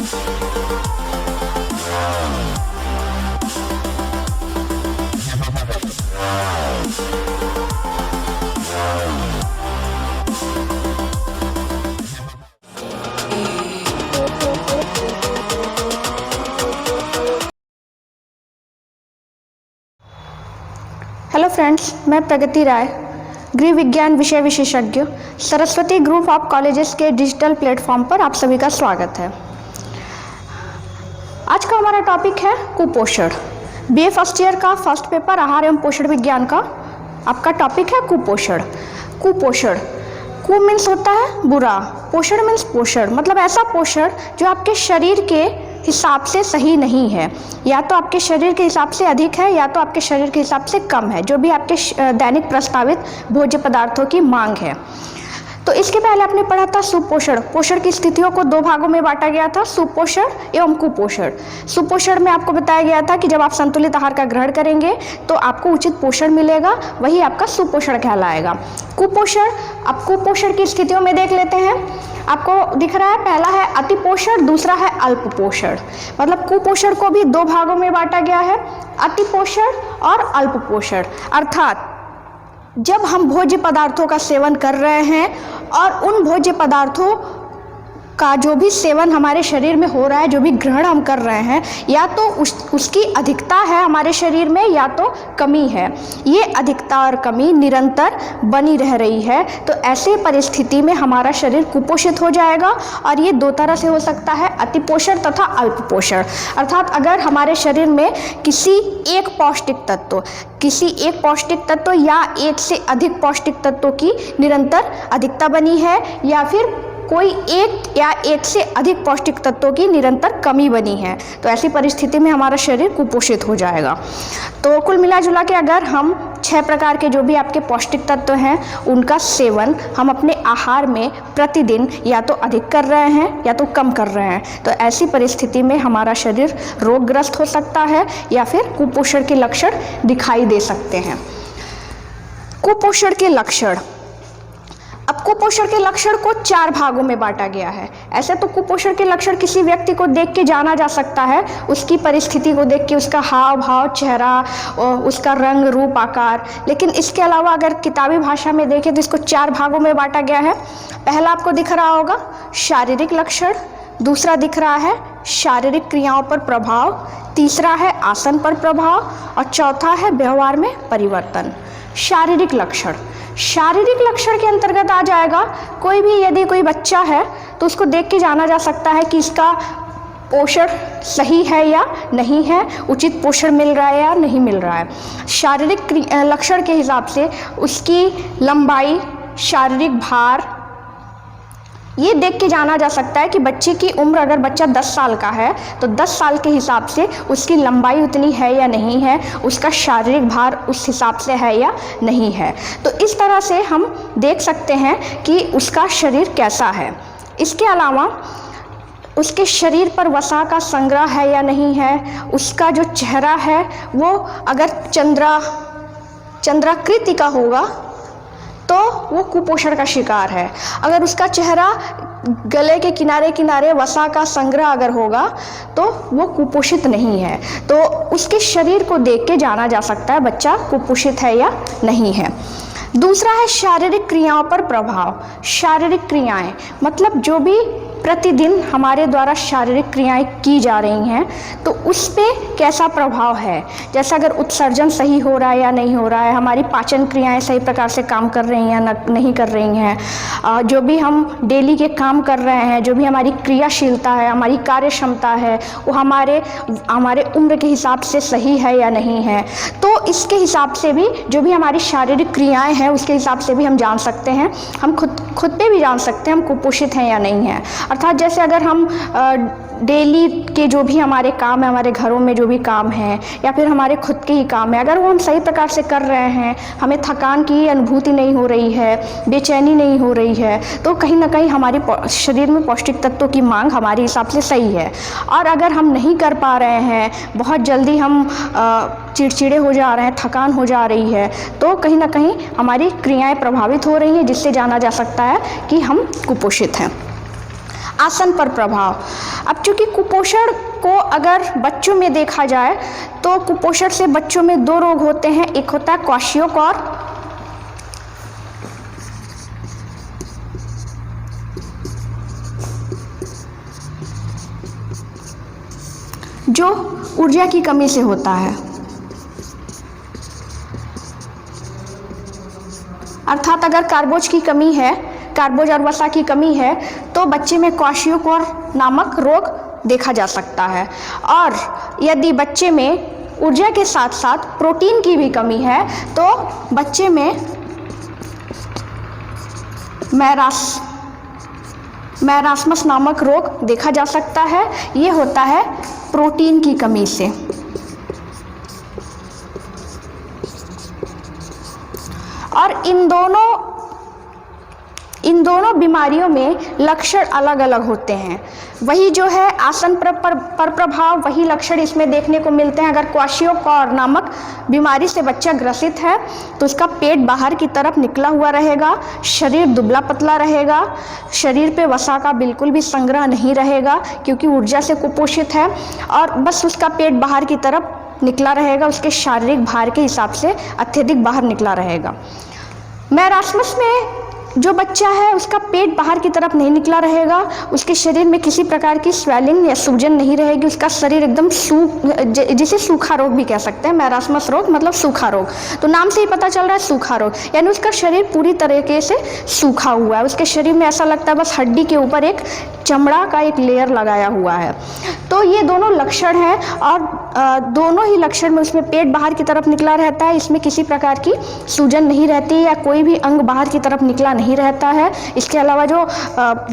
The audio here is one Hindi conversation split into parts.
हेलो फ्रेंड्स, मैं प्रगति राय, गृह विज्ञान विषय विशेषज्ञ, सरस्वती ग्रुप ऑफ कॉलेजेस के डिजिटल प्लेटफॉर्म पर आप सभी का स्वागत है। आज का हमारा टॉपिक है कुपोषण। बीए फर्स्ट ईयर का फर्स्ट पेपर आहार एवं पोषण विज्ञान का आपका टॉपिक है कुपोषण। कुपोषण, कु मीन्स होता है बुरा, पोषण मीन्स पोषण, मतलब ऐसा पोषण जो आपके शरीर के हिसाब से सही नहीं है, या तो आपके शरीर के हिसाब से अधिक है या तो आपके शरीर के हिसाब से कम है, जो भी आपके दैनिक प्रस्तावित भोज्य पदार्थों की मांग है। तो इसके पहले आपने पढ़ा था सुपोषण। पोषण की स्थितियों को दो भागों में बांटा गया था, सुपोषण एवं कुपोषण। सुपोषण में आपको बताया गया था कि जब आप संतुलित आहार का ग्रहण करेंगे तो आपको उचित पोषण मिलेगा, वही आपका सुपोषण कहलाएगा। कुपोषण, अब कुपोषण की स्थितियों में देख लेते हैं। आपको दिख रहा है, पहला है अतिपोषण, दूसरा है अल्पपोषण। मतलब कुपोषण को भी दो भागों में बांटा गया है, अतिपोषण और अल्पपोषण। अर्थात जब हम भोज्य पदार्थों का सेवन कर रहे हैं और उन भोज्य पदार्थों का जो भी सेवन हमारे शरीर में हो रहा है, जो भी ग्रहण हम कर रहे हैं, या तो उसकी अधिकता है हमारे शरीर में या तो कमी है। ये अधिकता और कमी निरंतर बनी रह रही है, तो ऐसे परिस्थिति में हमारा शरीर कुपोषित हो जाएगा। और ये दो तरह से हो सकता है, अतिपोषण तथा अल्पपोषण। अर्थात अगर हमारे शरीर में किसी एक पौष्टिक तत्व या एक से अधिक पौष्टिक तत्वों की निरंतर अधिकता बनी है, या फिर कोई एक या एक से अधिक पौष्टिक तत्वों की निरंतर कमी बनी है, तो ऐसी परिस्थिति में हमारा शरीर कुपोषित हो जाएगा। तो कुल मिला जुला के अगर हम 6 प्रकार के जो भी आपके पौष्टिक तत्व हैं उनका सेवन हम अपने आहार में प्रतिदिन या तो अधिक कर रहे हैं या तो कम कर रहे हैं, तो ऐसी परिस्थिति में हमारा शरीर रोगग्रस्त हो सकता है या फिर कुपोषण के लक्षण दिखाई दे सकते हैं। कुपोषण के लक्षण, अब कुपोषण के लक्षण को 4 भागों में बांटा गया है। ऐसे तो कुपोषण के लक्षण किसी व्यक्ति को देख के जाना जा सकता है, उसकी परिस्थिति को देख के, उसका हाव भाव, चेहरा, उसका रंग, रूप, आकार। लेकिन इसके अलावा अगर किताबी भाषा में देखें तो इसको 4 भागों में बांटा गया है। पहला आपको दिख रहा होगा शारीरिक लक्षण, दूसरा दिख रहा है शारीरिक क्रियाओं पर प्रभाव, तीसरा है आसन पर प्रभाव और चौथा है व्यवहार में परिवर्तन। शारीरिक लक्षण, शारीरिक लक्षण के अंतर्गत आ जाएगा कोई भी, यदि कोई बच्चा है तो उसको देख के जाना जा सकता है कि इसका पोषण सही है या नहीं है, उचित पोषण मिल रहा है या नहीं मिल रहा है। शारीरिक लक्षण के हिसाब से उसकी लंबाई, शारीरिक भार, ये देख के जाना जा सकता है कि बच्चे की उम्र, अगर बच्चा 10 साल का है तो 10 साल के हिसाब से उसकी लंबाई उतनी है या नहीं है, उसका शारीरिक भार उस हिसाब से है या नहीं है। तो इस तरह से हम देख सकते हैं कि उसका शरीर कैसा है। इसके अलावा उसके शरीर पर वसा का संग्रह है या नहीं है, उसका जो चेहरा है वो अगर चंद्राकृति का होगा तो वो कुपोषण का शिकार है। अगर उसका चेहरा गले के किनारे किनारे वसा का संग्रह अगर होगा तो वो कुपोषित नहीं है। तो उसके शरीर को देख के जाना जा सकता है बच्चा कुपोषित है या नहीं है। दूसरा है शारीरिक क्रियाओं पर प्रभाव। शारीरिक क्रियाएं मतलब जो भी प्रतिदिन हमारे द्वारा शारीरिक क्रियाएं की जा रही हैं तो उस पर कैसा प्रभाव है। जैसे अगर उत्सर्जन सही हो रहा है या नहीं हो रहा है, हमारी पाचन क्रियाएं सही प्रकार से काम कर रही हैं या नहीं कर रही हैं, जो भी हम डेली के काम कर रहे हैं, जो भी हमारी क्रियाशीलता है, हमारी कार्य क्षमता है, वो हमारे उम्र के हिसाब से सही है या नहीं है। तो इसके हिसाब से भी जो भी हमारी शारीरिक क्रियाएँ हैं उसके हिसाब से भी हम जान सकते हैं, हम खुद पे भी जान सकते हैं हम कुपोषित हैं या नहीं हैं। अर्थात जैसे अगर हम डेली के जो भी हमारे काम है, हमारे घरों में जो भी काम है या फिर हमारे खुद के ही काम है, अगर वो हम सही प्रकार से कर रहे हैं, हमें थकान की अनुभूति नहीं हो रही है, बेचैनी नहीं हो रही है, तो कहीं ना कहीं हमारे शरीर में पौष्टिक तत्वों की मांग हमारे हिसाब से सही है। और अगर हम नहीं कर पा रहे हैं, बहुत जल्दी हम चिड़चिड़े हो जा रहे हैं, थकान हो जा रही है, तो कहीं ना कहीं हमारी क्रियाएँ प्रभावित हो रही हैं, जिससे जाना जा सकता है कि हम कुपोषित हैं। आसन पर प्रभाव। अब चूंकि कुपोषण को अगर बच्चों में देखा जाए तो कुपोषण से बच्चों में दो रोग होते हैं, एक होता है क्वाशियोकर जो ऊर्जा की कमी से होता है, अर्थात अगर कार्बोज की कमी है, कार्बोज और वसा की कमी है तो बच्चे में क्वाशियोकर नामक रोग देखा जा सकता है। और यदि बच्चे में ऊर्जा के साथ साथ प्रोटीन की भी कमी है तो बच्चे में मैरास्मस नामक रोग देखा जा सकता है। ये होता है प्रोटीन की कमी से। और इन दोनों बीमारियों में लक्षण अलग अलग होते हैं। वही जो है आसन पर प्रभाव, वही लक्षण इसमें देखने को मिलते हैं। अगर क्वाशियोकर नामक बीमारी से बच्चा ग्रसित है तो उसका पेट बाहर की तरफ निकला हुआ रहेगा, शरीर दुबला पतला रहेगा, शरीर पे वसा का बिल्कुल भी संग्रह नहीं रहेगा क्योंकि ऊर्जा से कुपोषित है, और बस उसका पेट बाहर की तरफ निकला रहेगा, उसके शारीरिक भार के हिसाब से अत्यधिक बाहर निकला रहेगा। मैरास्मस में जो बच्चा है उसका पेट बाहर की तरफ नहीं निकला रहेगा, उसके शरीर में किसी प्रकार की स्वेलिंग या सूजन नहीं रहेगी, उसका शरीर एकदम जिसे सूखा रोग भी कह सकते हैं। मैरास्मस रोग मतलब सूखा रोग, तो नाम से ही पता चल रहा है सूखा रोग, यानी उसका शरीर पूरी तरीके से सूखा हुआ है, उसके शरीर में ऐसा लगता है बस हड्डी के ऊपर एक चमड़ा का एक लेयर लगाया हुआ है। तो ये दोनों लक्षण हैं और दोनों ही लक्षण में उसमें पेट बाहर की तरफ निकला रहता है, इसमें किसी प्रकार की सूजन नहीं रहती या कोई भी अंग बाहर की तरफ निकला नहीं रहता है। इसके अलावा जो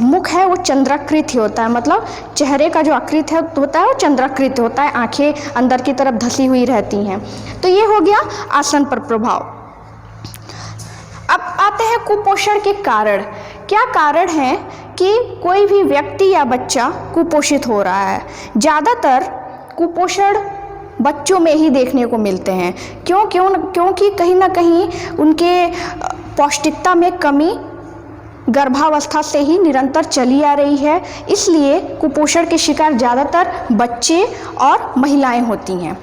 मुख है वो चंद्राकृति होता है, मतलब चेहरे का जो आकृति होता है वो चंद्राकृति होता है, आंखें अंदर की तरफ धसी हुई रहती हैं। तो ये हो गया आसन पर प्रभाव। अब आते हैं कुपोषण के कारण। क्या कारण है कि कोई भी व्यक्ति या बच्चा कुपोषित हो रहा है? ज़्यादातर कुपोषण बच्चों में ही देखने को मिलते हैं। क्योंकि कहीं ना कहीं उनके पौष्टिकता में कमी गर्भावस्था से ही निरंतर चली आ रही है, इसलिए कुपोषण के शिकार ज़्यादातर बच्चे और महिलाएं होती हैं।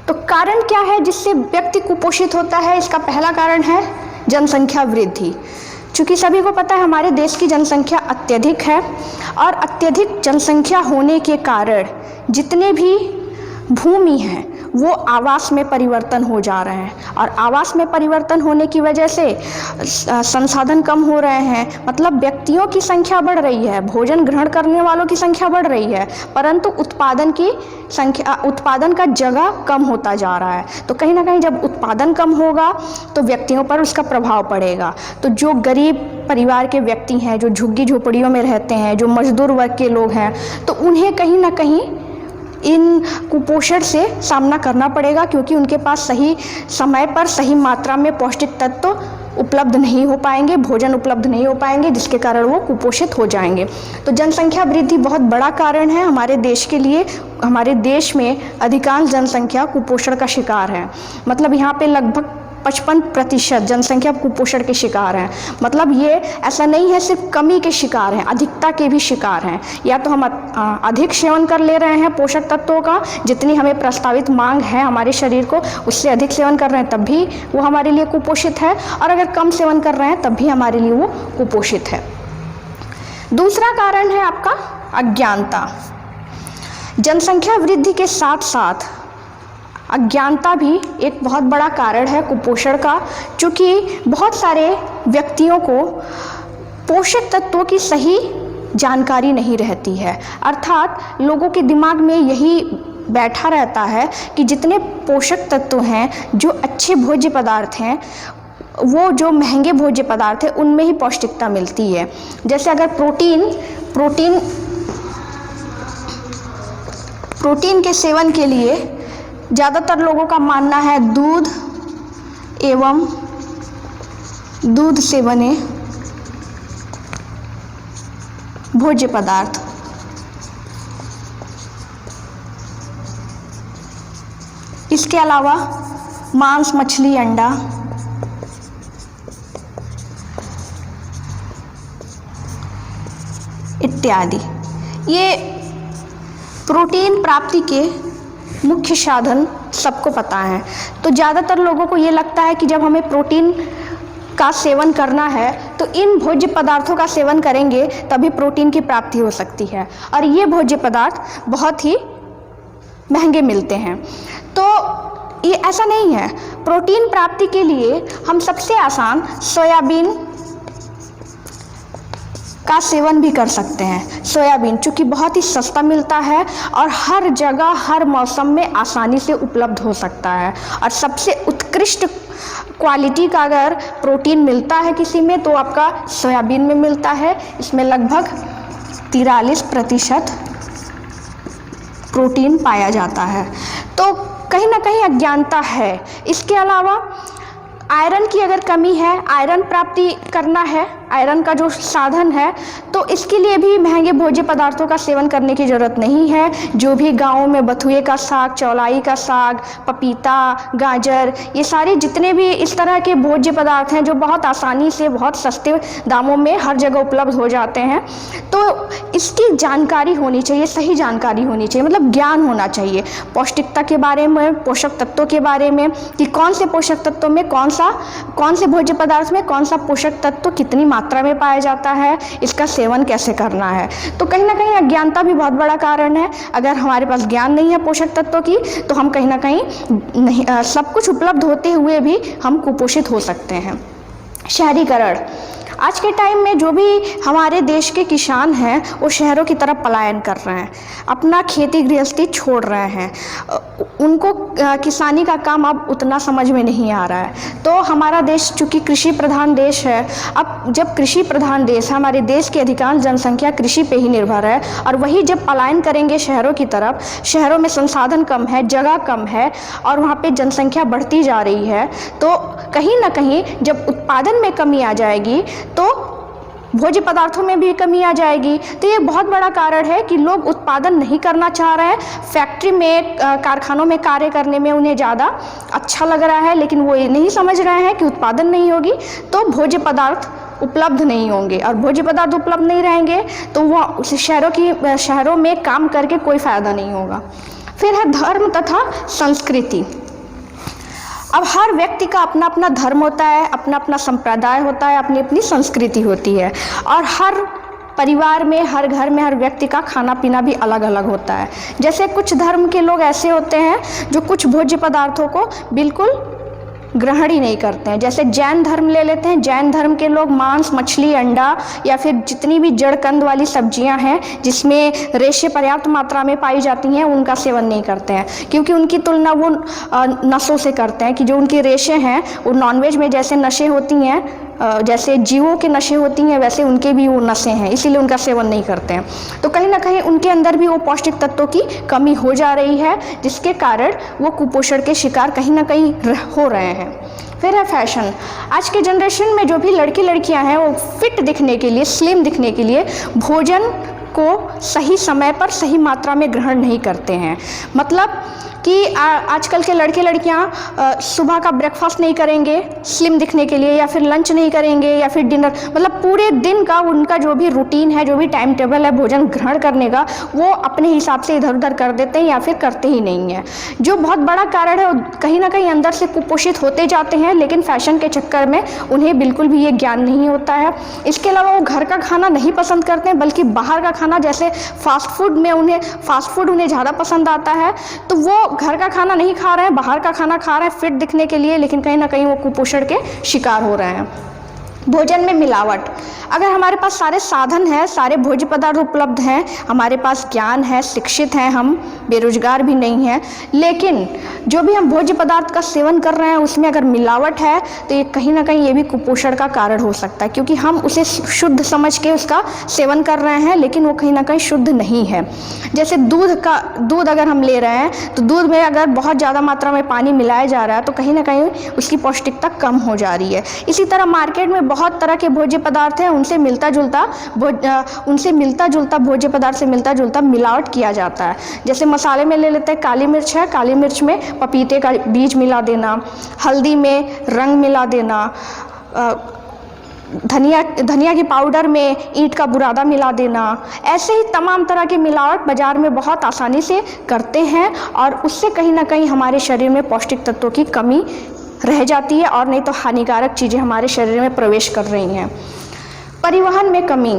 तो कारण क्या है जिससे व्यक्ति कुपोषित होता है? इसका पहला कारण है जनसंख्या वृद्धि। चूँकि सभी को पता है हमारे देश की जनसंख्या अत्यधिक है और अत्यधिक जनसंख्या होने के कारण जितने भी भूमि हैं वो आवास में परिवर्तन हो जा रहे हैं, और आवास में परिवर्तन होने की वजह से संसाधन कम हो रहे हैं, मतलब व्यक्तियों की संख्या बढ़ रही है, भोजन ग्रहण करने वालों की संख्या बढ़ रही है, परंतु उत्पादन का जगह कम होता जा रहा है। तो कहीं ना कहीं जब उत्पादन कम होगा तो व्यक्तियों पर उसका प्रभाव पड़ेगा। तो जो गरीब परिवार के व्यक्ति हैं, जो झुग्गी झोपड़ियों में रहते हैं, जो मजदूर वर्ग के लोग हैं, तो उन्हें कहीं ना कहीं इन कुपोषण से सामना करना पड़ेगा, क्योंकि उनके पास सही समय पर सही मात्रा में पौष्टिक तत्व उपलब्ध नहीं हो पाएंगे, भोजन उपलब्ध नहीं हो पाएंगे, जिसके कारण वो कुपोषित हो जाएंगे। तो जनसंख्या वृद्धि बहुत बड़ा कारण है हमारे देश के लिए। हमारे देश में अधिकांश जनसंख्या कुपोषण का शिकार है, मतलब यहाँ पे लगभग 55% जनसंख्या कुपोषण के शिकार हैं। मतलब ये ऐसा नहीं है सिर्फ कमी के शिकार हैं, अधिकता के भी शिकार हैं। या तो हम अधिक सेवन कर ले रहे हैं पोषक तत्वों का, जितनी हमें प्रस्तावित मांग है हमारे शरीर को उससे अधिक सेवन कर रहे हैं तब भी वो हमारे लिए कुपोषित है, और अगर कम सेवन कर रहे हैं तब भी हमारे लिए वो कुपोषित है। दूसरा कारण है आपका अज्ञानता। जनसंख्या वृद्धि के साथ साथ अज्ञानता भी एक बहुत बड़ा कारण है कुपोषण का, क्योंकि बहुत सारे व्यक्तियों को पोषक तत्वों की सही जानकारी नहीं रहती है। अर्थात लोगों के दिमाग में यही बैठा रहता है कि जितने पोषक तत्व हैं, जो अच्छे भोज्य पदार्थ हैं, वो जो महंगे भोज्य पदार्थ हैं उनमें ही पौष्टिकता मिलती है। जैसे अगर प्रोटीन के सेवन के लिए ज़्यादातर लोगों का मानना है दूध एवं दूध से बने भोज्य पदार्थ, इसके अलावा मांस, मछली, अंडा इत्यादि। ये प्रोटीन प्राप्ति के मुख्य साधन सबको पता है। तो ज़्यादातर लोगों को ये लगता है कि जब हमें प्रोटीन का सेवन करना है तो इन भोज्य पदार्थों का सेवन करेंगे तभी प्रोटीन की प्राप्ति हो सकती है, और ये भोज्य पदार्थ बहुत ही महंगे मिलते हैं। तो ये ऐसा नहीं है। प्रोटीन प्राप्ति के लिए हम सबसे आसान सोयाबीन का सेवन भी कर सकते हैं। सोयाबीन चूँकि बहुत ही सस्ता मिलता है और हर जगह हर मौसम में आसानी से उपलब्ध हो सकता है, और सबसे उत्कृष्ट क्वालिटी का अगर प्रोटीन मिलता है किसी में तो आपका सोयाबीन में मिलता है। इसमें लगभग 43% प्रोटीन पाया जाता है। तो कहीं ना कहीं अज्ञानता है। इसके अलावा आयरन की अगर कमी है, आयरन प्राप्ति करना है, आयरन का जो साधन है, तो इसके लिए भी महंगे भोज्य पदार्थों का सेवन करने की ज़रूरत नहीं है। जो भी गाँव में बथुए का साग, चौलाई का साग, पपीता, गाजर, ये सारे जितने भी इस तरह के भोज्य पदार्थ हैं जो बहुत आसानी से बहुत सस्ते दामों में हर जगह उपलब्ध हो जाते हैं, तो इसकी जानकारी होनी चाहिए, सही जानकारी होनी चाहिए, मतलब ज्ञान होना चाहिए पौष्टिकता के बारे में, पोषक तत्वों के बारे में, कि कौन से पोषक तत्वों में कौन से भोज्य पदार्थ में कौन सा पोषक तत्व कितनी मात्रा में पाया जाता है, इसका सेवन कैसे करना है। तो कहीं ना कहीं अज्ञानता भी बहुत बड़ा कारण है। अगर हमारे पास ज्ञान नहीं है पोषक तत्वों की तो हम कहीं ना कहीं नहीं, सब कुछ उपलब्ध होते हुए भी हम कुपोषित हो सकते हैं। शहरीकरण, आज के टाइम में जो भी हमारे देश के किसान हैं वो शहरों की तरफ पलायन कर रहे हैं, अपना खेती गृहस्थी छोड़ रहे हैं। उनको किसानी का काम अब उतना समझ में नहीं आ रहा है। तो हमारा देश चूँकि कृषि प्रधान देश है, अब जब कृषि प्रधान देश है, हमारे देश की अधिकांश जनसंख्या कृषि पे ही निर्भर है, और वही जब पलायन करेंगे शहरों की तरफ, शहरों में संसाधन कम है, जगह कम है और वहाँ पे जनसंख्या बढ़ती जा रही है, तो कहीं ना कहीं जब उत्पादन में कमी आ जाएगी तो भोज्य पदार्थों में भी कमी आ जाएगी। तो ये बहुत बड़ा कारण है कि लोग उत्पादन नहीं करना चाह रहे हैं। फैक्ट्री में, कारखानों में कार्य करने में उन्हें ज़्यादा अच्छा लग रहा है, लेकिन वो ये नहीं समझ रहे हैं कि उत्पादन नहीं होगी तो भोज्य पदार्थ उपलब्ध नहीं होंगे, और भोज्य पदार्थ उपलब्ध नहीं रहेंगे तो वह शहरों में काम करके कोई फ़ायदा नहीं होगा। फिर है धर्म तथा संस्कृति। अब हर व्यक्ति का अपना अपना धर्म होता है, अपना अपना संप्रदाय होता है, अपनी अपनी संस्कृति होती है, और हर परिवार में, हर घर में, हर व्यक्ति का खाना पीना भी अलग अलग होता है। जैसे कुछ धर्म के लोग ऐसे होते हैं जो कुछ भोज्य पदार्थों को बिल्कुल ग्रहण ही नहीं करते हैं। जैसे जैन धर्म ले लेते हैं, जैन धर्म के लोग मांस, मछली, अंडा या फिर जितनी भी जड़ कंद वाली सब्जियां हैं जिसमें रेशे पर्याप्त मात्रा में पाई जाती हैं उनका सेवन नहीं करते हैं, क्योंकि उनकी तुलना वो नसों से करते हैं कि जो उनके रेशे हैं वो नॉनवेज में जैसे नशे होती हैं, जैसे जीवों के नशे होती हैं वैसे उनके भी वो नशे हैं, इसीलिए उनका सेवन नहीं करते हैं। तो कहीं ना कहीं उनके अंदर भी वो पौष्टिक तत्वों की कमी हो जा रही है, जिसके कारण वो कुपोषण के शिकार कहीं ना कहीं हो रहे हैं। फिर है फैशन। आज के जनरेशन में जो भी लड़के लड़कियां हैं वो फिट दिखने के लिए, स्लिम दिखने के लिए भोजन को सही समय पर सही मात्रा में ग्रहण नहीं करते हैं। मतलब कि आजकल के लड़के लड़कियां सुबह का ब्रेकफास्ट नहीं करेंगे स्लिम दिखने के लिए, या फिर लंच नहीं करेंगे, या फिर डिनर, मतलब पूरे दिन का उनका जो भी रूटीन है, जो भी टाइम टेबल है भोजन ग्रहण करने का, वो अपने हिसाब से इधर उधर कर देते हैं या फिर करते ही नहीं है, जो बहुत बड़ा कारण है। कहीं ना कहीं अंदर से कुपोषित होते जाते हैं, लेकिन फैशन के चक्कर में उन्हें बिल्कुल भी ये ज्ञान नहीं होता है। इसके अलावा वो घर का खाना नहीं पसंद करते हैं, बल्कि बाहर का खाना, जैसे फास्ट फूड उन्हें ज़्यादा पसंद आता है। तो वो घर का खाना नहीं खा रहे हैं, बाहर का खाना खा रहे हैं फिट दिखने के लिए, लेकिन कहीं ना कहीं वो कुपोषण के शिकार हो रहे हैं। भोजन में मिलावट। अगर हमारे पास सारे साधन हैं, सारे भोज्य पदार्थ उपलब्ध हैं, हमारे पास ज्ञान है, शिक्षित हैं, हम बेरोजगार भी नहीं हैं, लेकिन जो भी हम भोज्य पदार्थ का सेवन कर रहे हैं उसमें अगर मिलावट है तो ये कहीं ना कहीं ये भी कुपोषण का कारण हो सकता है, क्योंकि हम उसे शुद्ध समझ के उसका सेवन कर रहे हैं, लेकिन वो कहीं ना कहीं शुद्ध नहीं है। जैसे दूध अगर हम ले रहे हैं तो दूध में अगर बहुत ज़्यादा मात्रा में पानी मिलाया जा रहा है तो कहीं ना कहीं उसकी पौष्टिकता कम हो जा रही है। इसी तरह मार्केट में बहुत तरह के भोज्य पदार्थ हैं, उनसे मिलता जुलता भोज्य पदार्थ से मिलता जुलता मिलावट किया जाता है। जैसे मसाले में ले लेते हैं, काली मिर्च है, काली मिर्च में पपीते का बीज मिला देना, हल्दी में रंग मिला देना, धनिया की पाउडर में ईंट का बुरादा मिला देना, ऐसे ही तमाम तरह की मिलावट बाज़ार में बहुत आसानी से करते हैं और उससे कहीं ना कहीं हमारे शरीर में पौष्टिक तत्वों की कमी रह जाती है और नहीं तो हानिकारक चीज़ें हमारे शरीर में प्रवेश कर रही हैं। परिवहन में कमी।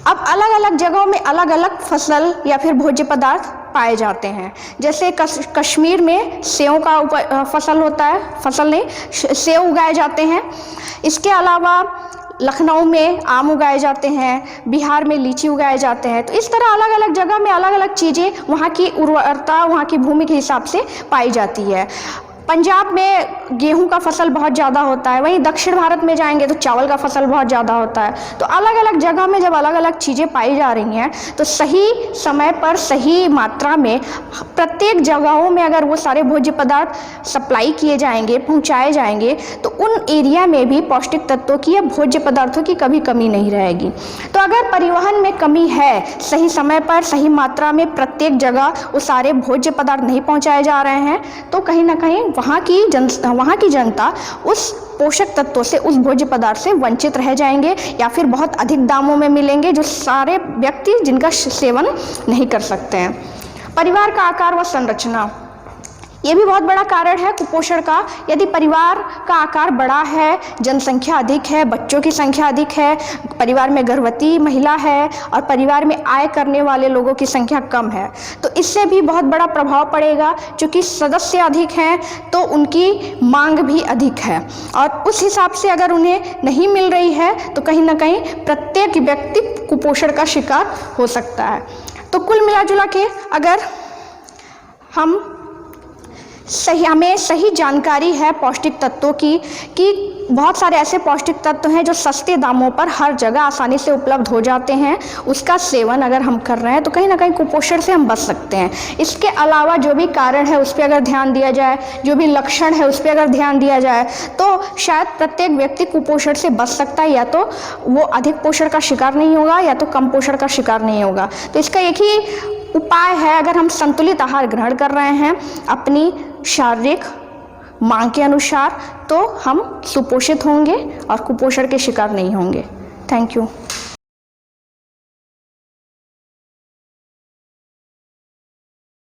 अब अलग अलग जगहों में अलग अलग फसल या फिर भोज्य पदार्थ पाए जाते हैं। जैसे कश्मीर में सेव का फसल होता है, फसल नहीं, सेव उगाए जाते हैं। इसके अलावा लखनऊ में आम उगाए जाते हैं, बिहार में लीची उगाए जाते हैं। तो इस तरह अलग अलग जगह में अलग अलग चीज़ें वहाँ की उर्वरता, वहाँ की भूमि के हिसाब से पाई जाती है। पंजाब में गेहूं का फसल बहुत ज़्यादा होता है, वहीं दक्षिण भारत में जाएंगे तो चावल का फसल बहुत ज़्यादा होता है। तो अलग अलग जगह में जब अलग अलग चीज़ें पाई जा रही हैं तो सही समय पर सही मात्रा में प्रत्येक जगहों में अगर वो सारे भोज्य पदार्थ सप्लाई किए जाएंगे, पहुंचाए जाएंगे, तो उन एरिया में भी पौष्टिक तत्वों की या भोज्य पदार्थों की कभी कमी नहीं रहेगी। तो अगर परिवहन में कमी है, सही समय पर सही मात्रा में प्रत्येक जगह वो सारे भोज्य पदार्थ नहीं पहुँचाए जा रहे हैं, तो कहीं ना कहीं वहाँ की जनता उस पोषक तत्वों से, उस भोज्य पदार्थ से वंचित रह जाएंगे या फिर बहुत अधिक दामों में मिलेंगे, जो सारे व्यक्ति जिनका सेवन नहीं कर सकते हैं। परिवार का आकार व संरचना, ये भी बहुत बड़ा कारण है कुपोषण का। यदि परिवार का आकार बड़ा है, जनसंख्या अधिक है, बच्चों की संख्या अधिक है, परिवार में गर्भवती महिला है और परिवार में आय करने वाले लोगों की संख्या कम है, तो इससे भी बहुत बड़ा प्रभाव पड़ेगा। क्योंकि सदस्य अधिक हैं तो उनकी मांग भी अधिक है और उस हिसाब से अगर उन्हें नहीं मिल रही है तो कहीं ना कहीं प्रत्येक व्यक्ति कुपोषण का शिकार हो सकता है। तो कुल मिलाजुला के अगर हमें सही जानकारी है पौष्टिक तत्वों की, कि बहुत सारे ऐसे पौष्टिक तत्व हैं जो सस्ते दामों पर हर जगह आसानी से उपलब्ध हो जाते हैं, उसका सेवन अगर हम कर रहे हैं तो कहीं ना कहीं कुपोषण से हम बच सकते हैं। इसके अलावा जो भी कारण है उस पर अगर ध्यान दिया जाए, जो भी लक्षण है उस पर अगर ध्यान दिया जाए, तो शायद प्रत्येक व्यक्ति कुपोषण से बच सकता है। या तो वो अधिक पोषण का शिकार नहीं होगा या तो कम पोषण का शिकार नहीं होगा। तो इसका एक ही उपाय है, अगर हम संतुलित आहार ग्रहण कर रहे हैं अपनी शारीरिक मांग के अनुसार, तो हम सुपोषित होंगे और कुपोषण के शिकार नहीं होंगे। Thank you.